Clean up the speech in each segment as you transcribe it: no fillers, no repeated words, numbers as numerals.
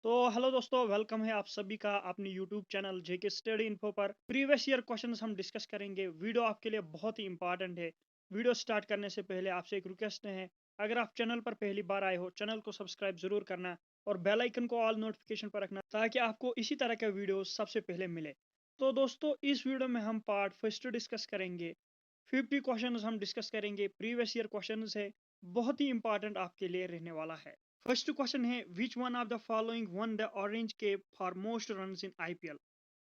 तो हेलो दोस्तों, वेलकम है आप सभी का अपने यूट्यूब चैनल जेके स्टडी इन्फो पर। प्रीवियस ईयर क्वेश्चंस हम डिस्कस करेंगे। वीडियो आपके लिए बहुत ही इंपॉर्टेंट है। वीडियो स्टार्ट करने से पहले आपसे एक रिक्वेस्ट है, अगर आप चैनल पर पहली बार आए हो चैनल को सब्सक्राइब जरूर करना और बेल आइकन को ऑल नोटिफिकेशन पर रखना ताकि आपको इसी तरह के वीडियो सबसे पहले मिले। तो दोस्तों, इस वीडियो में हम पार्ट फर्स्ट डिस्कस करेंगे। 50 क्वेश्चन हम डिस्कस करेंगे। प्रीवियस ईयर क्वेश्चन है, बहुत ही इंपॉर्टेंट आपके लिए रहने वाला है। फर्स्ट क्वेश्चन है, which one of the following one the orange cap for most runs in IPL.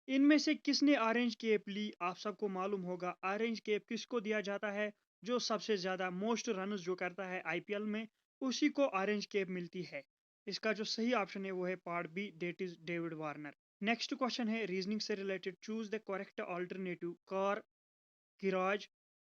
इनमें से किसने ऑरेंज कैप ली? आप सबको मालूम होगा ऑरेंज कैप किसको दिया जाता है। जो सबसे ज्यादा मोस्ट रन्स जो करता है आईपीएल में, उसी को ऑरेंज कैप मिलती है। इसका जो सही ऑप्शन है वो है part B, that is David Warner. Next question है रीजनिंग से रिलेटेड। Choose the correct alternative. Car, garage,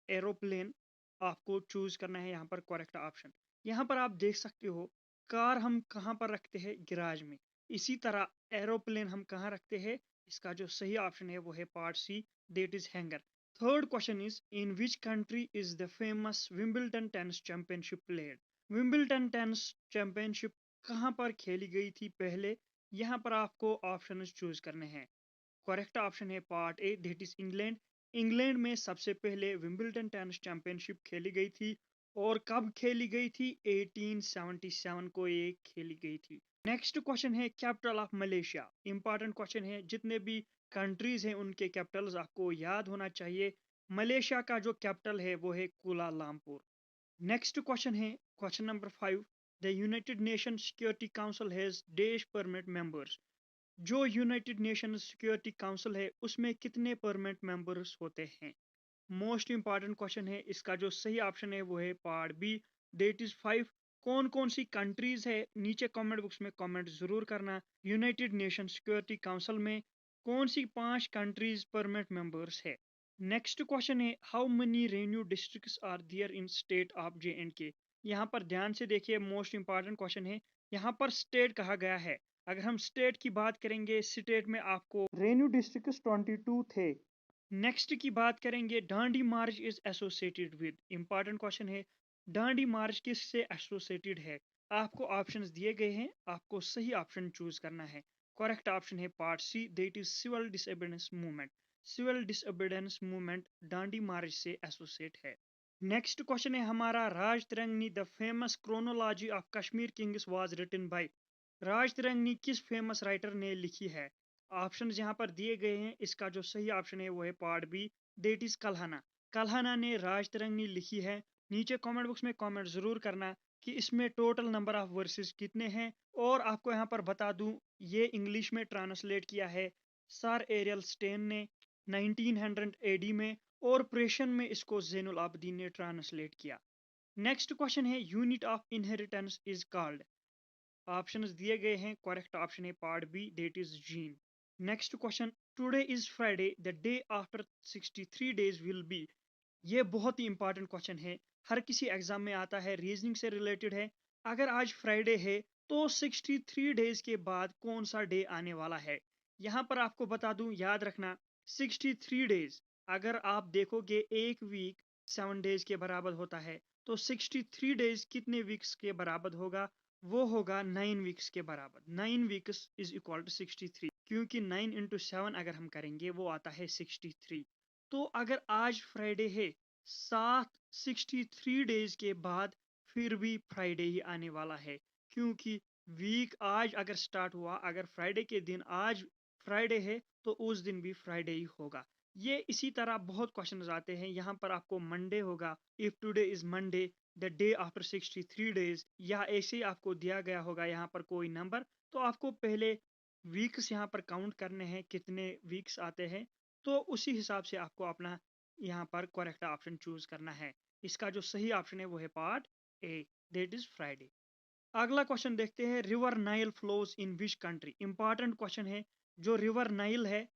aeroplane. आपको चूज करना है यहाँ पर करेक्ट ऑप्शन। यहाँ पर आप देख सकते हो, कार हम कहाँ पर रखते हैं? गैराज में। इसी तरह एरोप्लेन हम कहाँ रखते हैं? इसका जो सही ऑप्शन है वो है part C, that is hanger. Third question is, in which country is the famous Wimbledon tennis championship played. Wimbledon tennis championship कहाँ पर खेली गई थी पहले? यहाँ पर आपको ऑप्शन चूज करने हैं। करेक्ट ऑप्शन है part A, that is England. England में सबसे पहले विंबलटन टेनिस चैंपियनशिप खेली गई थी। और कब खेली गई थी? 1877 को ये खेली गई थी। नेक्स्ट क्वेश्चन है, capital of Malaysia. Important question है, जितने भी कंट्रीज हैं उनके कैपिटल्स आपको याद होना चाहिए। मलेशिया का जो कैपिटल है वो है कुलालमपुर। नेक्स्ट क्वेश्चन है, question number 5, the United nation security council has dash permanent members. जो यूनाइटेड नेशंस सिक्योरिटी काउंसिल है उसमें कितने परमानेंट मेंबर्स होते हैं? मोस्ट इंपॉर्टेंट क्वेश्चन है। इसका जो सही ऑप्शन है वो है पार्ट बी, डेट इज 5। कौन कौन सी कंट्रीज है, नीचे कमेंट बॉक्स में कमेंट जरूर करना। यूनाइटेड नेशन सिक्योरिटी काउंसिल में कौन सी 5 कंट्रीज परमानेंट मेंबर्स है? नेक्स्ट क्वेश्चन है, how many revenue districts are there in state of J and K. यहाँ पर ध्यान से देखिए, मोस्ट इंपॉर्टेंट क्वेश्चन है। यहाँ पर स्टेट कहा गया है। अगर हम स्टेट की बात करेंगे, स्टेट में आपको रेवेन्यू डिस्ट्रिक्ट्स 22 थे। नेक्स्ट की बात करेंगे, Dandi march is associated with. Important question है, डांडी मार्च किससे एसोसिएटेड है? आपको ऑप्शंस दिए गए हैं, आपको सही ऑप्शन चूज करना है। करेक्ट ऑप्शन है part C, that is civil disobedience movement. Civil disobedience movement Dandi march से एसोसिएट है। नेक्स्ट क्वेश्चन है हमारा, Rajatarangini the famous chronology of Kashmir kings was written by. Rajatarangini किस फेमस राइटर ने लिखी है? ऑप्शंस यहाँ पर दिए गए हैं। इसका जो सही ऑप्शन है वो है part B, that is Kalhana. Kalhana ने राज तिरंगनी लिखी है। नीचे कमेंट बॉक्स में कमेंट जरूर करना कि इसमें टोटल नंबर ऑफ वर्सेस कितने हैं। और आपको यहाँ पर बता दूं, ये इंग्लिश में ट्रांसलेट किया है सर एरियल स्टेन ने 1900 एडी में, और प्रेशन में इसको जैनुल आबदीन ने ट्रांसलेट किया। नेक्स्ट क्वेश्चन है, unit of inheritance is called. Options दिए गए हैं। करेक्ट ऑप्शन है part B, that is gene. Next question, today is Friday the day after 63 days will be. ये बहुत ही इंपॉर्टेंट क्वेश्चन है, हर किसी एग्जाम में आता है, रीजनिंग से रिलेटेड है। अगर आज फ्राइडे है तो 63 डेज के बाद कौन सा डे आने वाला है? यहाँ पर आपको बता दूं, याद रखना 63 डेज। अगर आप देखोगे एक वीक 7 डेज के बराबर होता है, तो 63 डेज कितने वीक्स के बराबर होगा? वो होगा 9 वीक्स के बराबर। 9 वीक्स इज इक्वल टू 63, क्योंकि 9 इंटू 7 अगर हम करेंगे वो आता है 63। तो अगर आज फ्राइडे है, 63 डेज के बाद फिर भी फ्राइडे ही आने वाला है, क्योंकि वीक आज अगर स्टार्ट हुआ, अगर फ्राइडे के दिन आज फ्राइडे है तो उस दिन भी फ्राइडे ही होगा। ये इसी तरह बहुत क्वेश्चंस आते हैं। यहाँ पर आपको मंडे होगा, if today is Monday the day after 63 days, या ऐसे ही आपको दिया गया होगा यहाँ पर कोई नंबर, तो आपको पहले वीक्स यहाँ पर काउंट करने हैं, कितने वीक्स आते हैं, तो उसी हिसाब से आपको अपना यहाँ पर करेक्ट ऑप्शन चूज करना है। इसका जो सही ऑप्शन है वो है part A, that is Friday. अगला क्वेश्चन देखते हैं, river Nile flows in which country. Important question है। जो रिवर नाइल है,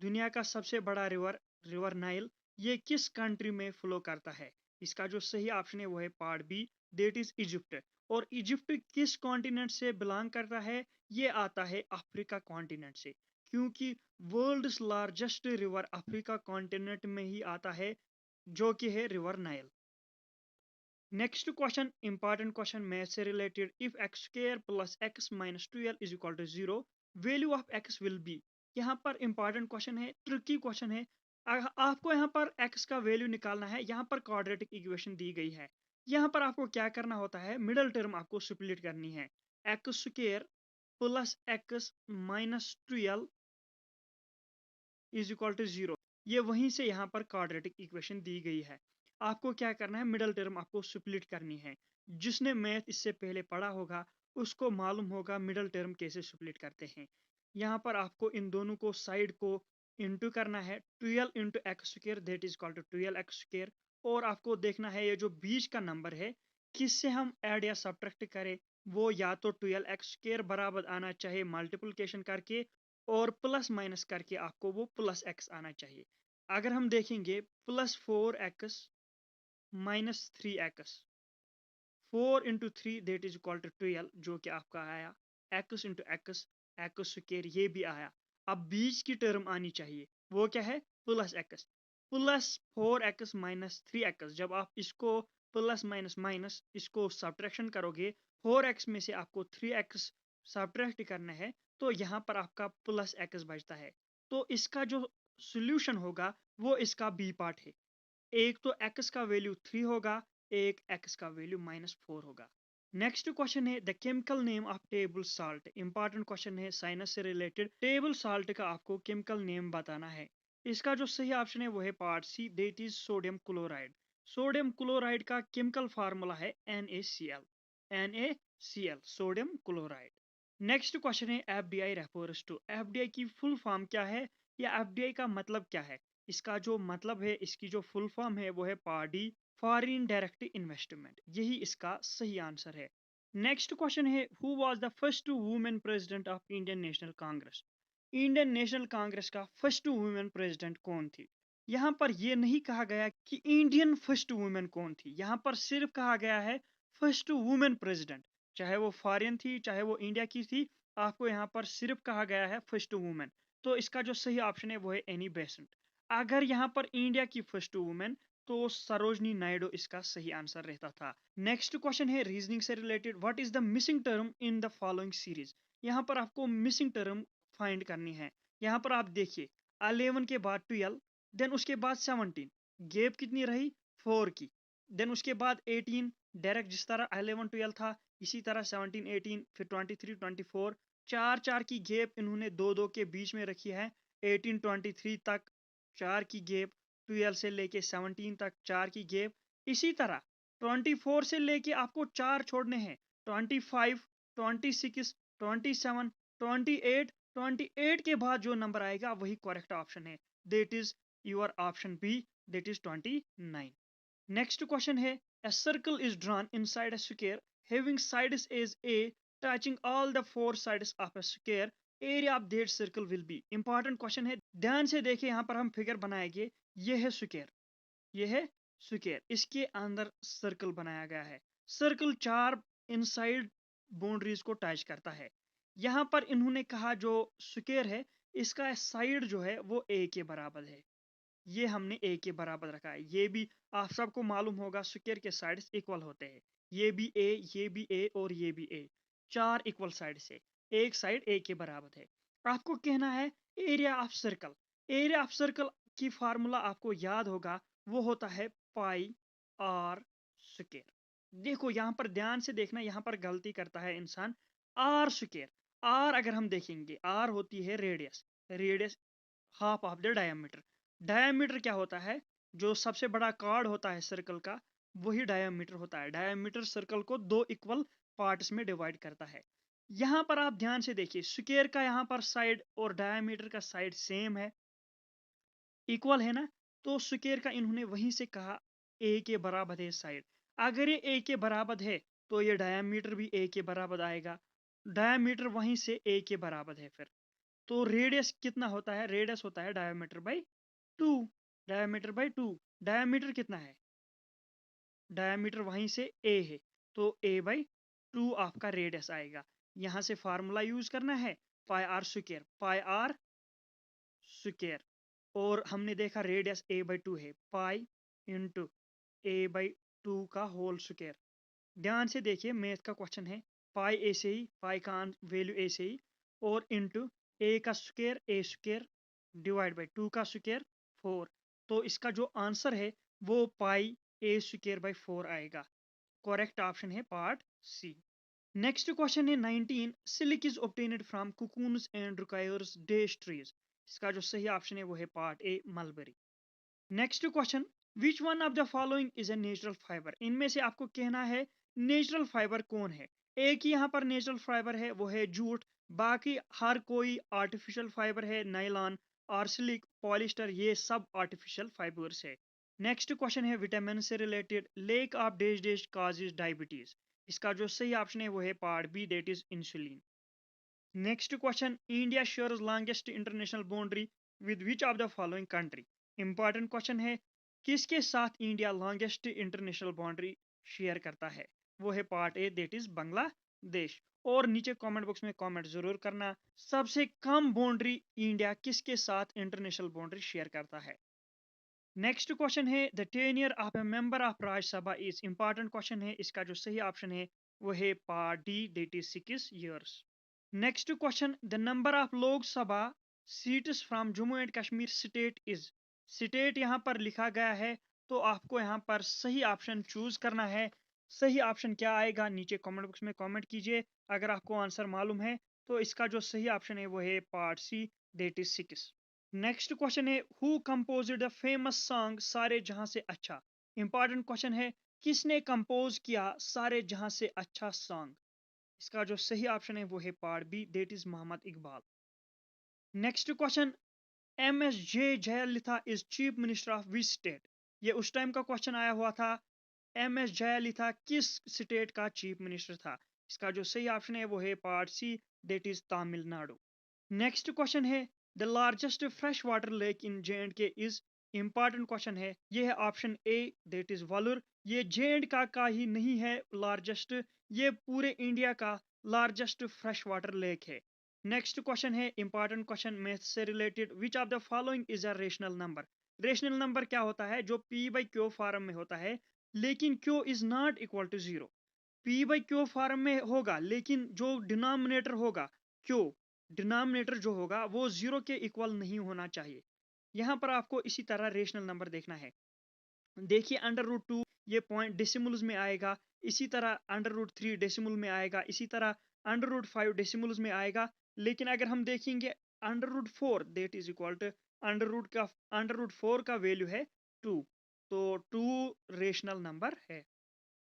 दुनिया का सबसे बड़ा रिवर, रिवर नाइल, ये किस कंट्री में फ्लो करता है? इसका जो सही ऑप्शन है वो है part B, that is Egypt. और इजिप्ट किस कॉन्टिनेंट से बिलोंग करता है? ये आता है अफ्रीका कॉन्टिनेंट से, क्योंकि world's largest river Africa continent में ही आता है, जो कि है river Nile. Next question, important question math से related. If X square plus x minus 12 is equal to 0, value of X will be. यहाँ पर इंपॉर्टेंट क्वेश्चन है, ट्रिकी क्वेश्चन है। आपको यहाँ पर एक्स का वैल्यू निकालना है। यहाँ पर क्वाड्रेटिक इक्वेशन दी गई है। यहाँ पर आपको क्या करना होता है, मिडल टर्म आपको स्प्लिट करनी है। X square plus x minus 12 is equal to 0। ये वहीं से यहाँ पर क्वाड्रेटिक इक्वेशन दी गई है। आपको क्या करना है, मिडल टर्म आपको स्प्लिट करनी है। जिसने मैथ इससे पहले पढ़ा होगा उसको मालूम होगा मिडल टर्म कैसे स्प्लिट करते हैं। यहाँ पर आपको इन दोनों को साइड को इंटू करना है। 12 into x square that is equal to 12 x square. और आपको देखना है ये जो बीच का नंबर है किससे हम ऐड या सब्ट्रैक्ट करें, वो या तो 12 एक्स स्क्वायर बराबर आना चाहिए मल्टीप्लिकेशन करके, और प्लस माइनस करके आपको वो प्लस एक्स आना चाहिए। अगर हम देखेंगे plus 4x minus 3x, 4 into 3 that is equal to 12, जो कि आपका आया x into x, x square ये भी आया। अब बीच की टर्म आनी चाहिए, वो क्या है, plus x. Plus 4x minus 3x, जब आप इसको प्लस माइनस माइनस इसको सब्ट्रैक्शन करोगे, 4x में से आपको 3x सब्ट्रैक्ट करना है, तो यहाँ पर आपका प्लस एक्स बचता है। तो इसका जो सोल्यूशन होगा वो इसका बी पार्ट है। एक तो x का वैल्यू 3 होगा, एक x का वैल्यू -4 होगा। नेक्स्ट क्वेश्चन है the chemical name of table salt. Important question है साइंस से रिलेटेड। टेबल साल्ट का आपको केमिकल नेम बताना है। इसका जो सही ऑप्शन है वो है part C, that is sodium chloride. Sodium chloride का केमिकल फार्मूला है NaCl। NaCl sodium chloride. Next question है एफडीआई रेफर्स टू। एफडीआई की फुल फॉर्म क्या है, या एफडीआई का मतलब क्या है। इसका जो मतलब है, इसकी जो फुल फॉर्म है वो है पार्टी फॉरेन डायरेक्ट इन्वेस्टमेंट। यही इसका सही आंसर है। नेक्स्ट क्वेश्चन है who was the first women president of Indian national Congress. Indian national Congress का फर्स्ट वुमेन प्रेसिडेंट कौन थी। यहाँ पर यह नहीं कहा गया कि इंडियन फर्स्ट वुमेन कौन थी, यहाँ पर सिर्फ कहा गया है फर्स्ट वुमेन प्रेसिडेंट। चाहे वो फॉरेन थी चाहे वो इंडिया की थी, आपको यहाँ पर सिर्फ कहा गया है फर्स्ट वुमेन। तो इसका जो सही ऑप्शन है वो है एनी बेसेंट। अगर यहाँ पर इंडिया की फर्स्ट वुमेन तो सरोजनी नायडू इसका सही आंसर रहता था। नेक्स्ट क्वेश्चन है रीजनिंग से related. What is the missing term in the following series. यहाँ पर आपको मिसिंग टर्म फाइंड करनी है। यहाँ पर आप देखिए 11 के बाद 12, देन उसके बाद 17, गैप कितनी रही 4 की। देन उसके बाद 18, डायरेक्ट जिस तरह 11 12 था इसी तरह 17 18 फिर 23 24, चार चार की गैप इन्होंने दो दो के बीच में रखी है। 18 23 तक 4 की गैप, 12 से लेके 17 तक 4 की गैप। इसी तरह 24 से लेके आपको 4 छोड़ने हैं। 25 26 27 28, 28 के बाद जो नंबर आएगा वही करेक्ट ऑप्शन है, that is your option B, that is 29। Next question है a circle is drawn inside a square having sides as a touching all the four sides of a square, area of that circle will be। Important question है, ध्यान से देखिए। यहाँ पर हम figure बनाएंगे, ये है स्क्वायर, ये है स्क्वायर, इसके अंदर सर्कल बनाया गया है। सर्कल चार इनसाइड बाउंड्रीज को टच करता है। यहाँ पर इन्होंने कहा जो स्क्वायर है इसका साइड जो है वो ए के बराबर है। ये हमने ए के बराबर रखा है। ये भी आप सबको मालूम होगा स्क्वायर के साइड्स इक्वल होते हैं। ये भी ए, ये भी ए और ये भी ए, चार इक्वल साइड से एक साइड ए के बराबर है। आपको कहना है area of circle. Area of circle की फार्मूला आपको याद होगा, वो होता है पाई आर स्क्वायर। देखो यहाँ पर ध्यान से देखना, यहाँ पर गलती करता है इंसान। आर स्क्वायर, आर अगर हम देखेंगे आर होती है radius, radius half of the diameter. Diameter क्या होता है, जो सबसे बड़ा कार्ड होता है सर्कल का वही डायमीटर होता है। डायमीटर सर्कल को दो इक्वल पार्ट्स में डिवाइड करता है। यहाँ पर आप ध्यान से देखिए स्क्वायर का यहाँ पर साइड और डायमीटर का साइड सेम है, इक्वल है ना। तो स्क्वायर का इन्होंने वहीं से कहा ए के बराबर है साइड। अगर ये ए के बराबर है तो ये डायमीटर भी ए के बराबर आएगा। डायमीटर वहीं से ए के बराबर है फिर। तो रेडियस कितना होता है, रेडियस होता है diameter by 2। Diameter by 2, diameter कितना है, डायमीटर वहीं से ए है, तो ए बाई 2 आपका रेडियस आएगा। यहां से फार्मूला यूज करना है pi R square, pi R square. और हमने देखा रेडियस a बाई 2 है, पाई इंटू ए बाई 2 का होल स्क्वायर। ध्यान से देखिए, मैथ का क्वेश्चन है, पाई ए से ही, पाई का वैल्यू ए से ही, और इंटू ए का square, A square divide by 2 का स्क्वायर 4। तो इसका जो आंसर है वो पाई ए स्क्वायर बाई 4 आएगा। करेक्ट ऑप्शन है पार्ट सी। नेक्स्ट क्वेश्चन है 19, silk is obtained from cocoons and requires dash trees. इसका जो सही ऑप्शन है वो है part A, mulberry. Next question, which one of the following is a natural fibre. इनमें से आपको कहना है नेचुरल फाइबर कौन है। एक ही यहाँ पर नेचुरल फाइबर है, वो है जूट। बाकी हर कोई आर्टिफिशियल फाइबर है, नायलॉन और सिल्क, पॉलिस्टर, ये सब आर्टिफिशियल फाइबर्स है। नेक्स्ट क्वेश्चन है विटामिन से related, lack of dash dash causes diabetes. इसका जो सही ऑप्शन है वो है part B, that is insulin. Next question, India shares longest international boundary with which of the following country. Important question है, किसके साथ India longest international boundary share करता है। वो है part A, that is Bangladesh. और नीचे कमेंट बॉक्स में कमेंट जरूर करना, सबसे कम बाउंड्री इंडिया किसके साथ इंटरनेशनल बाउंड्री शेयर करता है। नेक्स्ट क्वेश्चन है, the tenure of A member of Rajya Sabha is. Important question है, इसका जो सही ऑप्शन है वो है part D, that is 6 years। Next question, the number of लोक सभा seats from Jammu and Kashmir state is. State यहाँ पर लिखा गया है, तो आपको यहाँ पर सही ऑप्शन चूज करना है। सही ऑप्शन क्या आएगा नीचे कमेंट बॉक्स में कमेंट कीजिए। अगर आपको आंसर मालूम है तो इसका जो सही ऑप्शन है वो है part C, that is 6। Next question है, who composed the famous song सारे जहां से अच्छा। इंपॉर्टेंट क्वेश्चन है, किसने कंपोज किया सारे जहां से अच्छा सॉन्ग। इसका जो सही ऑप्शन है वो है part B, that is Mohammad Iqbal. Next question, M S J Jayalalithaa is chief minister of which state. ये उस टाइम का क्वेश्चन आया हुआ था, एम एस जयललिता किस स्टेट का चीफ मिनिस्टर था। इसका जो सही ऑप्शन है वो है part C, that is Tamil Nadu. Next question है, the largest fresh water lake in J and K is. Important question है, ये है option A, that is Wular. ये जे एंड का ही नहीं है लार्जेस्ट, ये पूरे इंडिया का लार्जेस्ट फ्रेश वाटर लेक है। नेक्स्ट क्वेश्चन है इंपॉर्टेंट क्वेश्चन मैथ से related, which of the following is a rational number. Rational number क्या होता है, जो पी बाई क्यू फॉर्म में होता है, लेकिन Q is not equal to zero. P by Q form में होगा, लेकिन जो डिनोमिनेटर होगा क्यू, डिनोमिनेटर जो होगा वो जीरो के इक्वल नहीं होना चाहिए। यहाँ पर आपको इसी तरह रेशनल नंबर देखना है। देखिए √2 ये पॉइंट डेसिमल्स में आएगा, इसी तरह √3 डेसिमल में आएगा, इसी तरह √5 डेसिमल्स में आएगा। लेकिन अगर हम देखेंगे √4 दैट इज इक्वल टू √4 का वैल्यू है 2, तो 2 रेशनल नंबर है।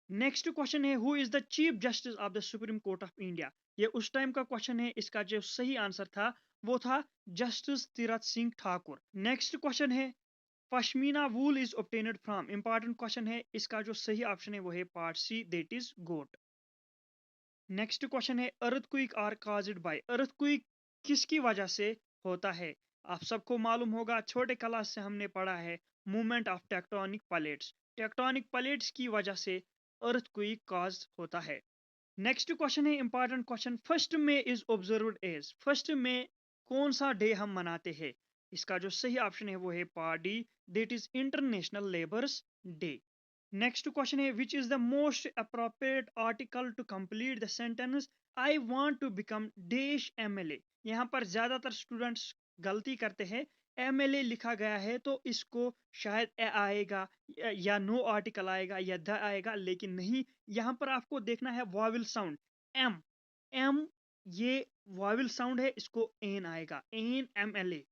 नेक्स्ट क्वेश्चन है, who is the chief justice of the supreme court of India. ये उस टाइम का क्वेश्चन है, इसका जो सही आंसर था वो था justice Tirath Singh Thakur. Next question है, pashmina wool is obtained from. Important question है, इसका जो सही ऑप्शन है वो है part C, that is goat. Next question है, earthquake are caused by. Earthquake किसकी वजह से होता है। आप सबको मालूम होगा, छोटे क्लास से हमने पढ़ा है, movement of tectonic plates. Tectonic plates की वजह से अर्थक्वेक कॉज होता है। नेक्स्ट क्वेश्चन है important question, first May is observed as. First May कौन सा डे हम मनाते हैं। इसका जो सही ऑप्शन है वो है part D, that is international labours day. Next question है, which is the most appropriate article to complete the sentence I want to become dash MLA. यहाँ पर ज्यादातर स्टूडेंट्स गलती करते हैं, एमएलए लिखा गया है तो इसको शायद ए आएगा या नो आर्टिकल आएगा या द आएगा, लेकिन नहीं, यहाँ पर आपको देखना है वॉवेल साउंड, एम। एम ये वॉवेल साउंड है, इसको एन आएगा, एन एमएलए।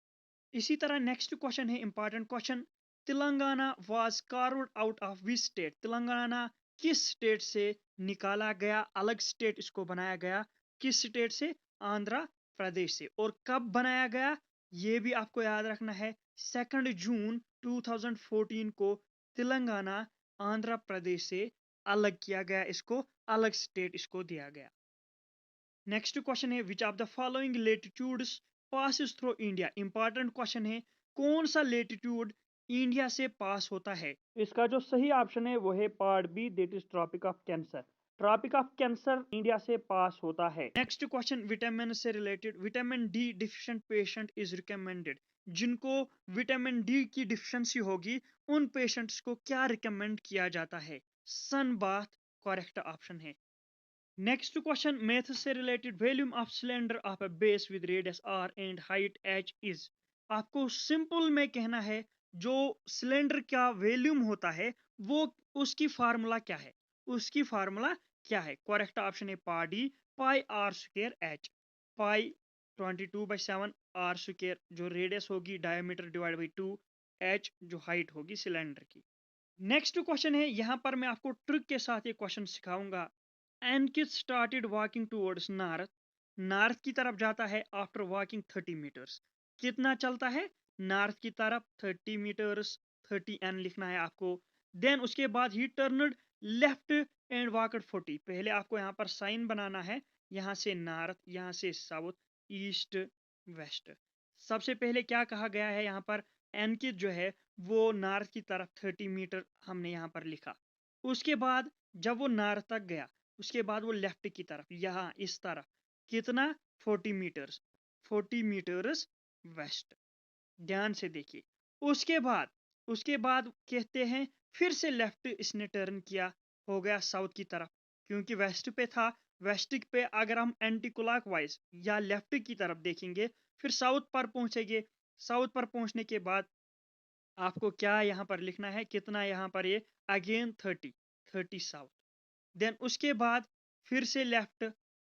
इसी तरह नेक्स्ट क्वेश्चन है important question, Telangana was carved out of which state. Telangana किस स्टेट से निकाला गया, अलग स्टेट इसको बनाया गया, किस स्टेट से, आंध्र प्रदेश से। और कब बनाया गया ये भी आपको याद रखना है, 2 जून 2014 को तेलंगाना आंध्र प्रदेश से अलग किया गया, इसको अलग स्टेट इसको दिया गया। नेक्स्ट क्वेश्चन है, which of the following latitudes passes through India. Important question है, कौन सा लेटिट्यूड इंडिया से पास होता है। इसका जो सही ऑप्शन है वो है part B, that is tropic of cancer. Tropic of cancer India से पास होता है। नेक्स्ट क्वेश्चन विटामिन से related, vitamin D deficient patient is recommended. जिनको विटामिन डी की डिफिशिएंसी होगी उन पेशेंट्स को क्या रिकमेंड किया जाता है। सन बाथ करेक्ट ऑप्शन है। नेक्स्ट क्वेश्चन, मैथ से related, volume of cylinder of a base with radius R and height H is. आपको सिंपल में कहना है जो सिलेंडर का वॉल्यूम होता है वो उसकी फार्मूला क्या है, उसकी फार्मूला क्या है। करेक्ट ऑप्शन है पा D pi R square H. Pi 22/7, R square जो रेडियस होगी डायमीटर डिवाइड बाई 2, एच जो हाइट होगी सिलेंडर की। नेक्स्ट क्वेश्चन है, यहां पर मैं आपको ट्रिक के साथ ये क्वेश्चन सिखाऊंगा। Ankit started walking towards north, north की तरफ जाता है आफ्टर वॉकिंग 30 मीटर्स। कितना चलता है नॉर्थ की तरफ? 30 मीटर्स, 30 n लिखना है आपको। देन उसके बाद he turned left and walked 40। पहले आपको यहाँ पर साइन बनाना है, यहाँ से नॉर्थ, यहाँ से साउथ, ईस्ट, वेस्ट। सबसे पहले क्या कहा गया है यहाँ पर, एनकित जो है वो नॉर्थ की तरफ 30 मीटर हमने यहाँ पर लिखा। उसके बाद जब वो नॉर्थ तक गया, उसके बाद वो लेफ्ट की तरफ यहाँ इस तरफ कितना 40 मीटर्स, 40 मीटर्स वेस्ट। ध्यान से देखिए। उसके बाद कहते हैं फिर से लेफ्ट इसने टर्न किया, हो गया साउथ की तरफ, क्योंकि वेस्ट पे था। वेस्ट पे अगर हम एंटी क्लॉकवाइज या लेफ्ट की तरफ देखेंगे फिर साउथ पर पहुंचेंगे। साउथ पर पहुंचने के बाद आपको क्या यहाँ पर लिखना है, कितना यहाँ पर ये अगेन 30, 30 साउथ। देन उसके बाद फिर से लेफ्ट,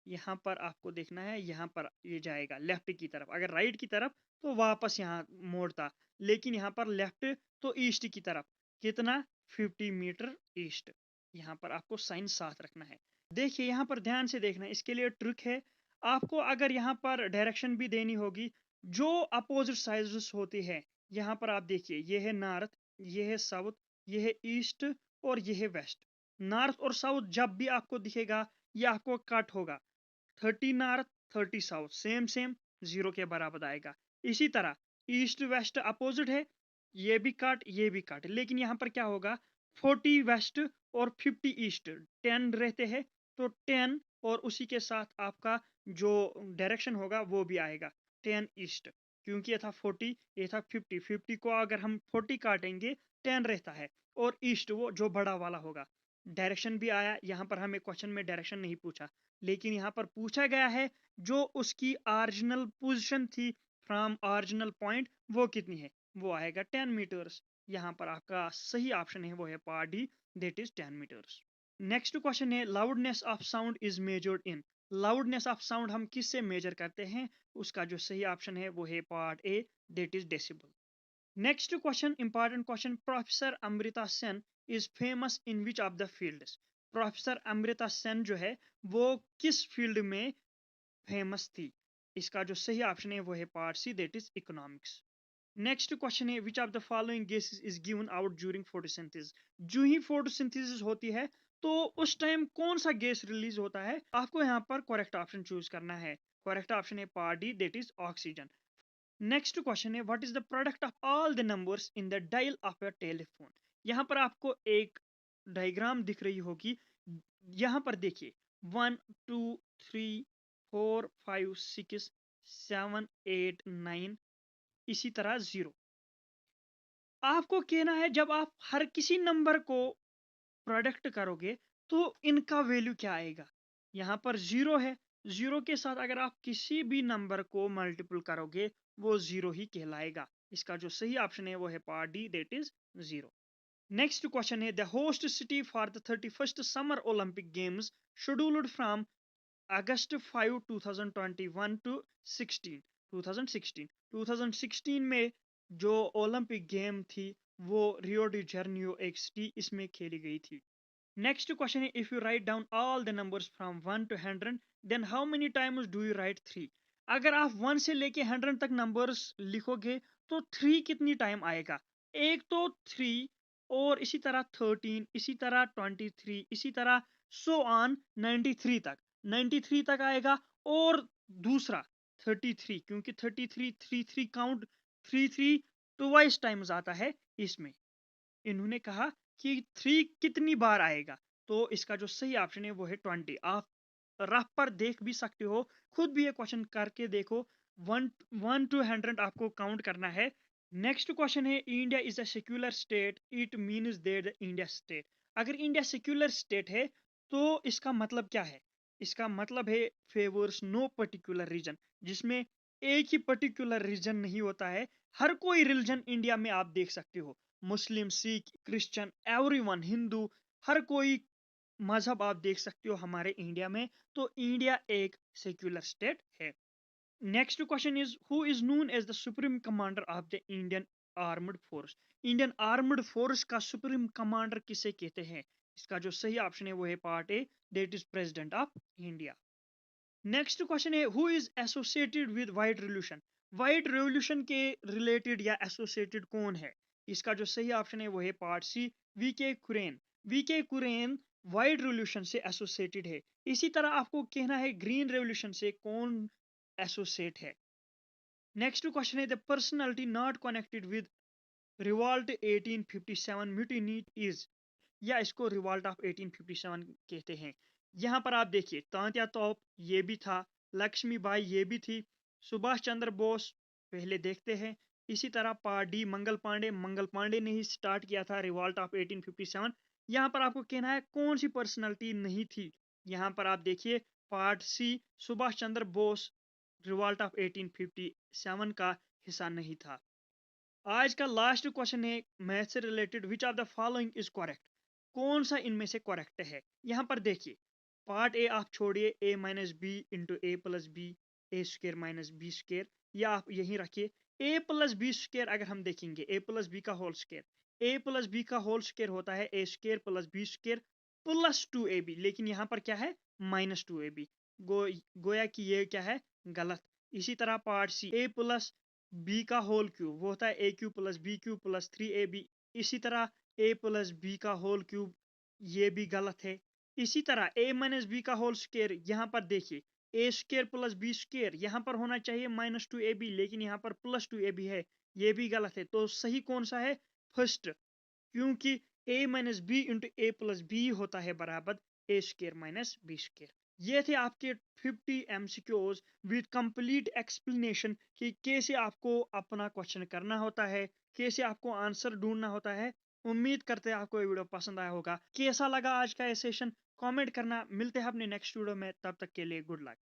यहाँ पर आपको देखना है, यहाँ पर ये जाएगा लेफ्ट की तरफ। अगर राइट की तरफ तो वापस यहाँ मोड़ता, लेकिन यहाँ पर लेफ्ट तो ईस्ट की तरफ कितना 50 मीटर ईस्ट। यहाँ पर आपको साइन साथ रखना है। देखिए यहाँ पर ध्यान से देखना, इसके लिए ट्रिक है। आपको अगर यहाँ पर डायरेक्शन भी देनी होगी, जो अपोजिट साइड्स होती है, यहाँ पर आप देखिए ये है नॉर्थ, ये है साउथ, ये है ईस्ट और ये है वेस्ट। नॉर्थ और साउथ जब भी आपको दिखेगा ये आपको कट होगा, 30 north 30 south, same same zero के बराबर आएगा। इसी तरह ईस्ट वेस्ट अपोजिट है, ये भी कट ये भी कट, लेकिन यहाँ पर क्या होगा 40 वेस्ट और 50 ईस्ट, 10 रहते हैं तो 10 और उसी के साथ आपका जो डायरेक्शन होगा वो भी आएगा 10 ईस्ट, क्योंकि ये था 40 ये था 50, 50 को अगर हम 40 काटेंगे 10 रहता है, और ईस्ट वो जो बड़ा वाला होगा। डायरेक्शन भी आया, यहाँ पर हमें क्वेश्चन में डायरेक्शन नहीं पूछा, लेकिन यहाँ पर पूछा गया है जो उसकी ओरिजिनल पोजीशन थी फ्रॉम ओरिजिनल पॉइंट वो कितनी है, वो आएगा 10 मीटर्स। यहाँ पर आपका सही ऑप्शन है वो है part D, that is 10 metres. Next question है, loudness of sound is measured in. Loudness of sound हम किससे मेजर करते हैं? उसका जो सही ऑप्शन है वो है part A, that is decibel. Next question, important question, professor Amrita Sen is famous in which of the fields. Professor Amrita Sen जो है वो किस फील्ड में फेमस थी? इसका जो सही ऑप्शन है वो है part C, that is economics. Next question है, which of the following gases is given out during photosynthesis. जो ही फोटोसिंथेसिस होती है तो उस टाइम कौन सा गैस रिलीज होता है? आपको यहाँ पर करेक्ट ऑप्शन चूज करना है। करेक्ट ऑप्शन है part D, that is oxygen. Next question है, what is the product of all the numbers in the dial of a telephone. यहाँ पर आपको एक डायग्राम दिख रही होगी, यहाँ पर देखिए 1 2 3 4 5 6 7 8 9, इसी तरह 0। आपको कहना है जब आप हर किसी नंबर को प्रोडक्ट करोगे तो इनका वैल्यू क्या आएगा। यहाँ पर 0 है, 0 के साथ अगर आप किसी भी नंबर को मल्टीपल करोगे वो 0 ही कहलाएगा। इसका जो सही ऑप्शन है वो है part D, that is 0। Next question है, the host city for the 31st summer Olympic games scheduled from August 5 2021 to 2016 में जो ओलंपिक गेम थी वो रियो डी जेनेरियो एक सिटी इसमें खेली गई थी। नेक्स्ट क्वेश्चन है, if you write down all the numbers from 1 to 100 then how many times do you write 3। अगर आप 1 से लेके 100 तक नंबर्स लिखोगे तो 3 कितनी टाइम आएगा? एक तो 3, और इसी तरह 13, इसी तरह 23, इसी तरह सो ऑन 93 तक, 93 तक आएगा। और दूसरा 33, क्योंकि 33 33 काउंट 33 ट्वाइस टाइम्स आता है इसमें। इन्होंने कहा कि 3 कितनी बार आएगा, तो इसका जो सही ऑप्शन है वो है 20। आप रफ पर देख भी सकते हो, खुद भी ये क्वेश्चन करके देखो। 1 to 100 आपको काउंट करना है। नेक्स्ट क्वेश्चन है, India is a secular state, it means that the India state. अगर इंडिया सेक्युलर स्टेट है तो इसका मतलब क्या है? इसका मतलब है फेवर्स नो पर्टिकुलर रीजन, जिसमें एक ही पर्टिकुलर रीजन नहीं होता है। हर कोई रिलीजन इंडिया में आप देख सकते हो, मुस्लिम, सिख, क्रिश्चियन, एवरीवन, हिंदू, हर कोई मजहब आप देख सकते हो हमारे इंडिया में। तो इंडिया एक सेक्युलर स्टेट है। Next question is who is known as the supreme commander of the Indian armed force? Indian armed force का सुप्रीम कमांडर किसे कहते हैं? इसका जो सही ऑप्शन है वो है part A, that is president of India. Next question है who is associated with white revolution? White revolution के रिलेटेड या एसोसिएटेड कौन है? इसका जो सही ऑप्शन है वो है part C, V K Kurien. V K Kurien white revolution से एसोसिएटेड है। इसी तरह आपको कहना है ग्रीन रेवोल्यूशन से कौन एसोसिएट है। नेक्स्ट क्वेश्चन है the personality not connected with revolt 1857 mutiny is, या इसको रिवॉल्ट ऑफ 1857 कहते हैं। यहाँ पर आप देखिए तांत्या तोप ये भी था, लक्ष्मीबाई ये भी थी, सुभाष चंद्र बोस पहले देखते हैं। इसी तरह पार्ट डी मंगल पांडे ने ही स्टार्ट किया था रिवॉल्ट ऑफ 1857। यहाँ पर आपको कहना है कौन सी पर्सनालिटी नहीं थी। यहाँ पर आप देखिए part C, Subhash Chandra Bose revolt of 1857 का हिस्सा नहीं था। आज का लास्ट क्वेश्चन है मैथ से related, which of the following is correct? कौन सा इनमें से करेक्ट है? यहाँ पर देखिए पार्ट ए आप छोड़िए, ए माइनस बी इंटू ए प्लस बी, ए स्क्र माइनस बी स्क्र, या आप यहीं रखिए। ए प्लस बी स्क्र अगर हम देखेंगे ए प्लस बी का whole square, A plus B का होल स्क्र होता है A square plus B square plus 2ab, लेकिन यहाँ पर क्या है माइनस 2ab। गोया कि ये क्या है गलत। इसी तरह part C A plus B का होल क्यूब वो होता है A cube plus B cube plus 3ab। इसी तरह ए प्लस बी का होल क्यूब ये भी गलत है। इसी तरह ए माइनस बी का होल स्क्वायर, यहाँ पर देखिए A square plus B square, यहाँ पर होना चाहिए माइनस 2ab, लेकिन यहाँ पर प्लस 2ab है, ये भी गलत है। तो सही कौन सा है? फर्स्ट, क्योंकि ए माइनस बी इंटू ए प्लस बी होता है बराबर ए स्क्वायर माइनस बी स्क्वायर। ये थे आपके 50 एमसीक्यूज विद कंप्लीट एक्सप्लेनेशन कि कैसे आपको अपना क्वेश्चन करना होता है, कैसे आपको आंसर ढूंढना होता है। उम्मीद करते हैं आपको ये वीडियो पसंद आया होगा। कैसा लगा आज का ये सेशन कमेंट करना। मिलते हैं अपने नेक्स्ट वीडियो में, तब तक के लिए गुड लक।